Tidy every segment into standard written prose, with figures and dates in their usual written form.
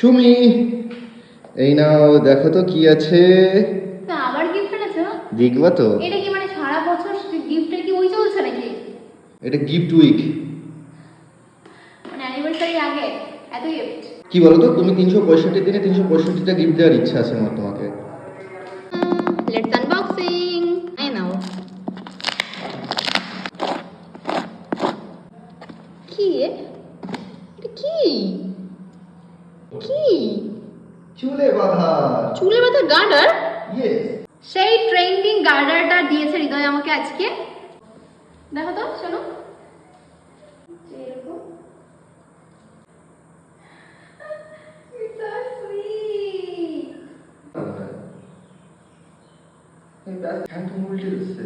সুমি, এই নাও দেখো তো কি আছে। তা আবার গিফট এনেছো? দেখবা তো। এটা কি মানে সারা বছর গিফটের কি ওই চলছে নাকি? এটা গিফট উইক। মানে অ্যানিভার্সারি আগে এত গিফট? কি বলো তো, তুমি 365 দিনে 365টা গিফট দেওয়ার ইচ্ছা আছে আমার তোমাকে। Let's unboxing. এই নাও। কি এটা? কি কি চুলে বাঁধা। চুলে বাঁধা গার্ডার? ইয়েস। সেই ট্রেন্ডিং গার্ডারটা দিয়েছে হৃদয় আমাকে আজকে। দেখো তো, শোনো। এরকম। It's so sweet. হ্যান্ড উল্টে দিচ্ছে।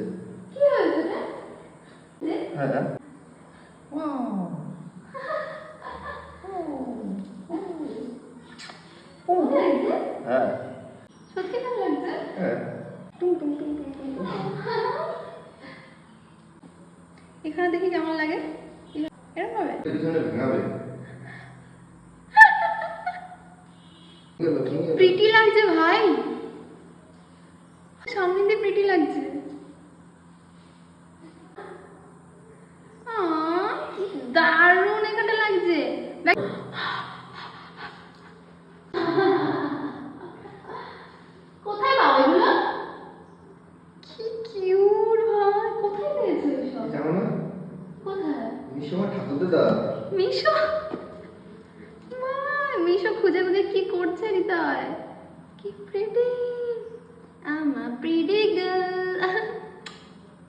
কি হয়েছে রে? হ্যাঁ। হ্যাঁ। সত্যি ভালো লাগছে? হ্যাঁ। টুং টুং টুং টুং টুং। এখানে দেখি কেমন লাগে। এরকম ভাবে পিছনে ভাঙাবে। প্রিটি লাগছে ভাই, সামনে দিয়ে প্রিটি লাগছে। কি দারুণ এখানে লাগছে। কোথায় পাবো এগুলো? কি কিউট ভাই, কোথায় পেয়েছো এসব? জানো না? কোথায়? মিশো ঠাকুরদা দাদা। মিশো? মিশো খুঁজে খুঁজে কি করছে হৃদয়? কি pretty, I'm a pretty girl.